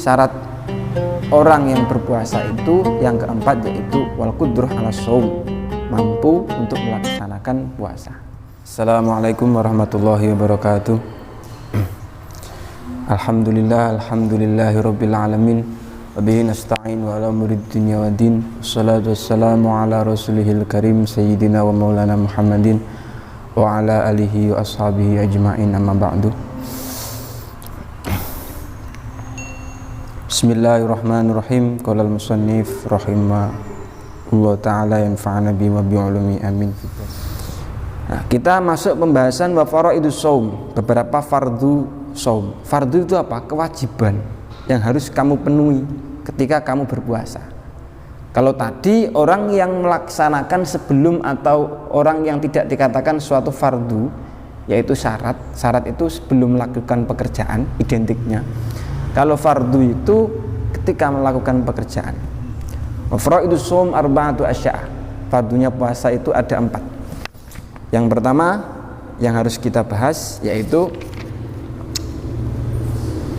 syarat orang yang berpuasa itu yang keempat, yaitu wal qudrah ala shaum, mampu untuk melaksanakan puasa. Assalamualaikum warahmatullahi wabarakatuh. Alhamdulillahirabbil alamin wa bihi nasta'in wa ala umurid dunya waddin. Wassalatu wassalamu ala rasulihil karim sayyidina wa maulana Muhammadin wa ala alihi wa ashabihi ajma'in, amma ba'du. Bismillahirrahmanirrahim. Qala al-musannif rahimahullah ta'ala yanfa'ana bi wa bi ulumi amin. Nah, kita masuk pembahasan wa faraidus shaum, beberapa fardu shaum. Fardu itu apa? Kewajiban yang harus kamu penuhi ketika kamu berpuasa. Kalau tadi orang yang melaksanakan sebelum, atau orang yang tidak dikatakan suatu fardu, yaitu syarat. Syarat itu sebelum melakukan pekerjaan, identiknya. Kalau fardu itu ketika melakukan pekerjaan. Wa faraidus shaum arba'atu asya'. Fardunya puasa itu ada 4. Yang pertama yang harus kita bahas yaitu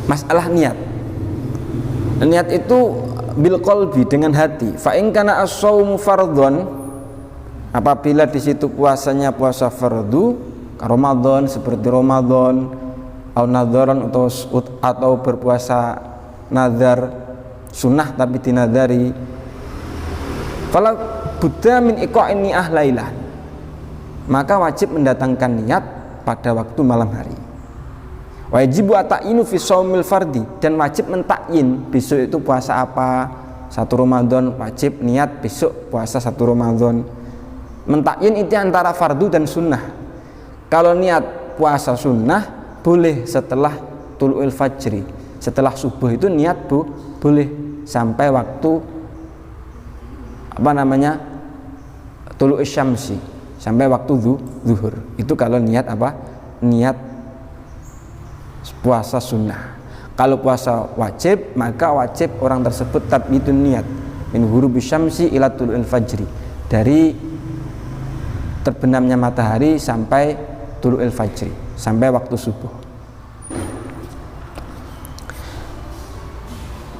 masalah niat. Niat itu bil qalbi, dengan hati. Fa in kana as-shaumu fardhon, apabila di situ puasanya puasa fardu, Ramadan seperti Ramadan, atau nadharan atau berpuasa nazar sunnah tapi dinadari, fala budda min iqa'in ni'ah lailah, maka wajib mendatangkan niat pada waktu malam hari. Wajibu ata'inu fi shaumil fardi, dan wajib mentakyin besok itu puasa apa. 1 Ramadan wajib niat besok puasa 1 Ramadan. Mentakyin itu antara fardu dan sunnah. Kalau niat puasa sunnah boleh setelah tulu'il fajri, setelah subuh itu niat boleh sampai waktu tulu'is syamsi, sampai waktu zuhur. Itu kalau niat apa? Niat puasa sunnah. Kalau puasa wajib, maka wajib orang tersebut tabitun niat min ghurubis syamsi ila tulu'il fajri, dari terbenamnya matahari sampai tulu'il fajri, sampai waktu subuh.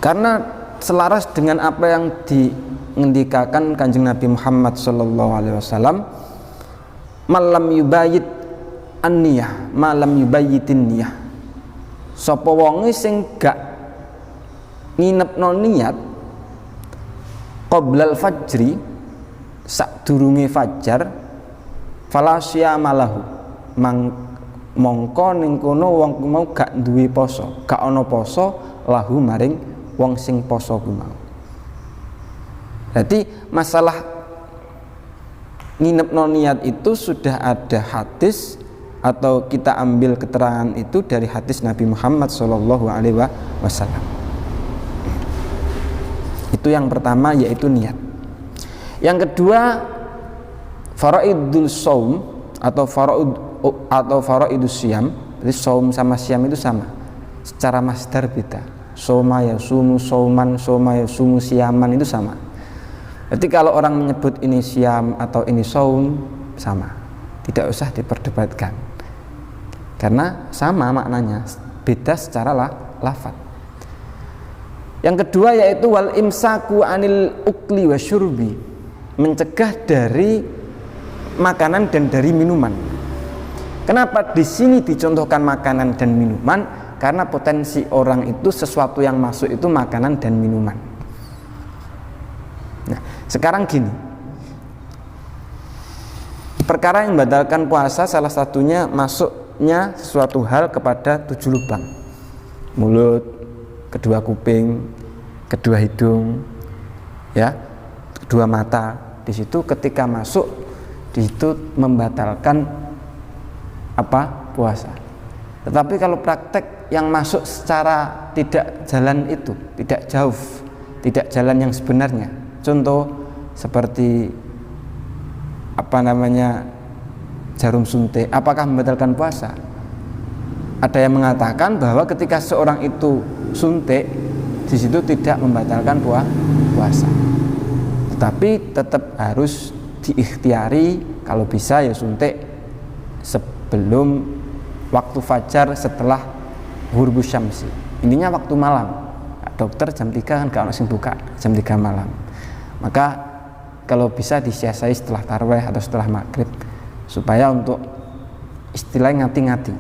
Karena selaras dengan apa yang diindikakan Kanjeng Nabi Muhammad sallallahu alaihi wasallam, malam yubayit an-niyah, malam yubayitin niyah. Sapa wonge sing gak nginepno niat qoblal fajri, sadurunge fajar, fala syamalahu, mongko ning kono wong mau gak duwe poso, gak ana poso lahu maring wong sing poso ku mau. Jadi masalah nginepno niat itu sudah ada hadis, atau kita ambil keterangan itu dari hadis Nabi Muhammad sallallahu alaihi wasallam. Itu yang pertama, yaitu niat. Yang kedua, faraidul shaum atau faraidus syiyam. Jadi shaum sama syiyam itu sama, secara masdar beda. Shoma yasumu shauman, shoma yasumu syiyaman, itu sama. Jadi kalau orang menyebut ini syiyam atau ini shaum, sama, tidak usah diperdebatkan, karena sama maknanya, beda secara lafaz. Yang kedua yaitu wal imsaku anil ukli wa syurbi, mencegah dari makanan dan dari minuman. Kenapa di sini dicontohkan makanan dan minuman? Karena potensi orang itu, sesuatu yang masuk itu makanan dan minuman. Nah, sekarang gini, perkara yang membatalkan puasa salah satunya masuknya sesuatu hal kepada 7 lubang: mulut, kedua kuping, kedua hidung, ya, kedua mata. Di situ ketika masuk, di situ membatalkan apa? Puasa. Tetapi kalau praktek yang masuk secara tidak jalan itu, tidak jauh, tidak jalan yang sebenarnya, contoh seperti jarum suntik, apakah membatalkan puasa? Ada yang mengatakan bahwa ketika seorang itu suntik, di situ tidak membatalkan puasa, tetapi tetap harus diikhtiari. Kalau bisa ya suntik sebelum waktu fajar, setelah ghurubus syamsi. Intinya waktu malam. dokter jam 3 kan gak ono sing buka jam 3 malam. Maka kalau bisa disiasai setelah tarawih atau setelah maghrib supaya untuk istilahnya ngati-ngati.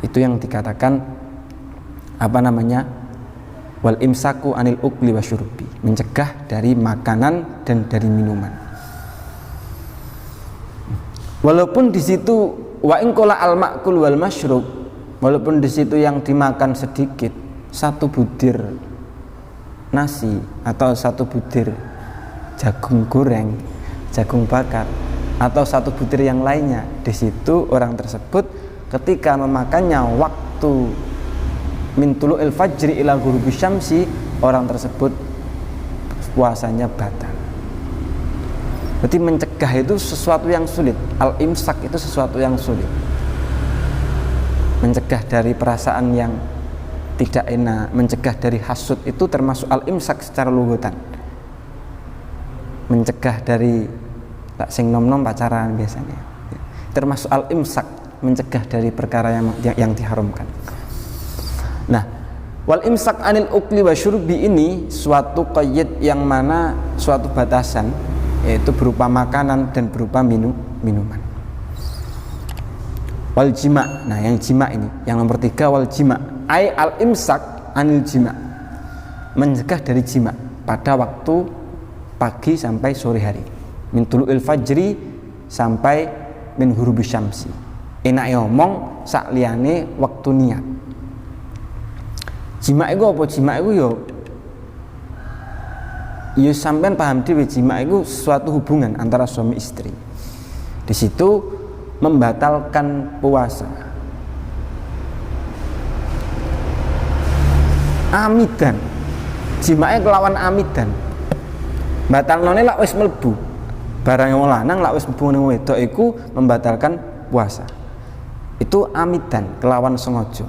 Itu yang dikatakan wal imsaku anil ukli wasyurbi, mencegah dari makanan dan dari minuman. Walaupun di situ wa in qala al ma'kul wal masyrub, walaupun di situ yang dimakan sedikit, 1 butir nasi atau 1 butir jagung goreng, jagung bakar, atau 1 butir yang lainnya, di situ orang tersebut ketika memakannya waktu min tulu'il fajri ila ghurubi syamsi, orang tersebut puasanya batal. Berarti mencegah itu sesuatu yang sulit. Al-imsak itu sesuatu yang sulit. Mencegah dari perasaan yang tidak enak, mencegah dari hasud itu termasuk al-imsak secara lughatan. Mencegah dari tak sing nom-nom pacaran biasanya. Termasuk al-imsak, mencegah dari perkara yang diharamkan. Nah, wal imsak anil ukli wa syurbi ini suatu qayyid yang mana suatu batasan, yaitu berupa makanan dan berupa minuman. Wal jima, nah yang jima ini, yang nomor 3 wal jima, ai al imsak anil jima, mencegah dari jima pada waktu pagi sampai sore hari, min tulu'il fajri sampai min ghurubi syamsi. Enak ngomong sak liyane waktu niat. Jima itu apa? Jima itu ya sampean paham dhewe, jima itu suatu hubungan antara suami istri. Di situ membatalkan puasa. Amidan. Jimake kelawan amidan. Batalnone lak wis mlebu. Barang wong lanang lak wis mlebu ning wedok iku membatalkan puasa. Itu amidan, kelawan sengaja.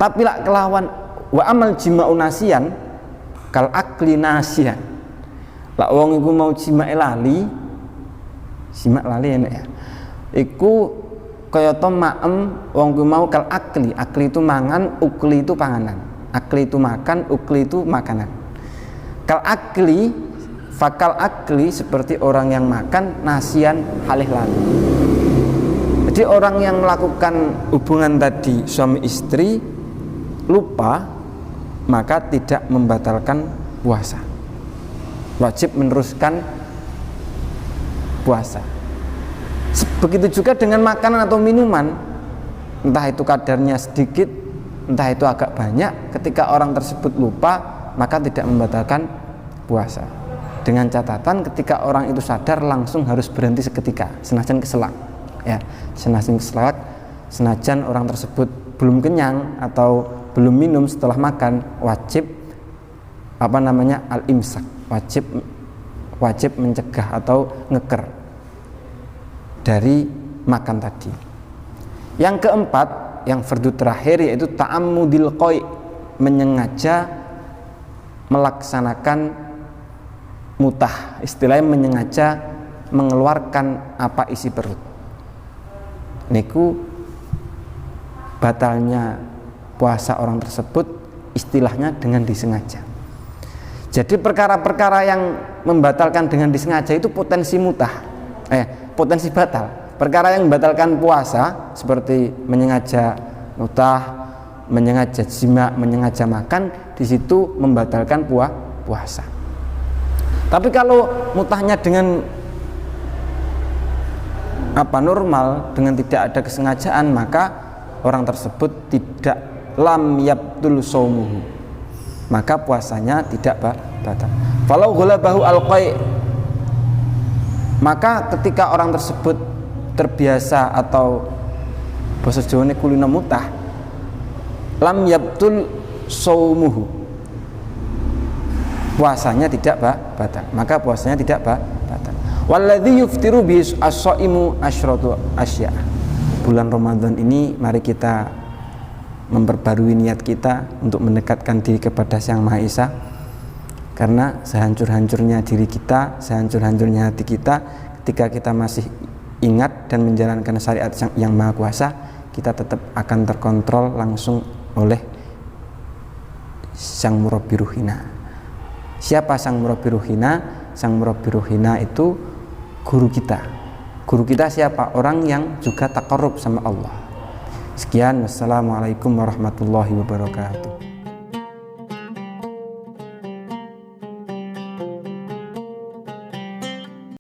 Tapi lak kelawan wa amal jima'u nasian kal akli nasian. Lak wong iku mau jimak lali enak ya. Iku kaya to maem wong ku mau kal akli itu mangan, ukli itu panganan. Akli itu makan, ukli itu makanan. Kal akli, fakal akli seperti orang yang makan, nasian halih lali. Jadi orang yang melakukan hubungan tadi suami istri lupa, maka tidak membatalkan puasa, wajib meneruskan puasa. Begitu juga dengan makanan atau minuman, entah itu kadarnya sedikit, entah itu agak banyak, ketika orang tersebut lupa, maka tidak membatalkan puasa. Dengan catatan ketika orang itu sadar langsung harus berhenti seketika, senajan keselak ya, senajan orang tersebut belum kenyang atau belum minum setelah makan, wajib al-imsak, wajib mencegah atau ngeker dari makan tadi. Yang keempat, yang fardu terakhir, yaitu ta'ammudil qai', menyengaja melaksanakan mutah, istilahnya menyengaja mengeluarkan apa isi perut. Niku batalnya puasa orang tersebut istilahnya dengan disengaja. Jadi perkara-perkara yang membatalkan dengan disengaja itu potensi mutah, potensi batal. Perkara yang membatalkan puasa seperti menyengaja mutah, menyengaja jima, menyengaja makan, di situ membatalkan puasa. Tapi kalau mutahnya dengan normal, dengan tidak ada kesengajaan, maka orang tersebut tidak lam yabtul shaumuhu, maka puasanya tidak batal. Falau ghalabahu al-qai', maka ketika orang tersebut terbiasa atau bahasa Jawane kulina mutah, lam yabtul shaumuhu, puasanya tidak batal, maka puasanya tidak batal. Walladzi yuftiru bi as-shaimu asyratu asya. Bulan Ramadan ini mari kita memperbarui niat kita untuk mendekatkan diri kepada Sang Maha Esa, karena sehancur-hancurnya diri kita, sehancur-hancurnya hati kita, ketika kita masih ingat dan menjalankan syariat yang Maha Kuasa, kita tetap akan terkontrol langsung oleh sang murabbi ruhina. Siapa sang murabbi ruhina? Sang murabbi ruhina itu guru kita. Guru kita siapa? Orang yang juga taqarrub sama Allah. Sekian, wassalamualaikum warahmatullahi wabarakatuh.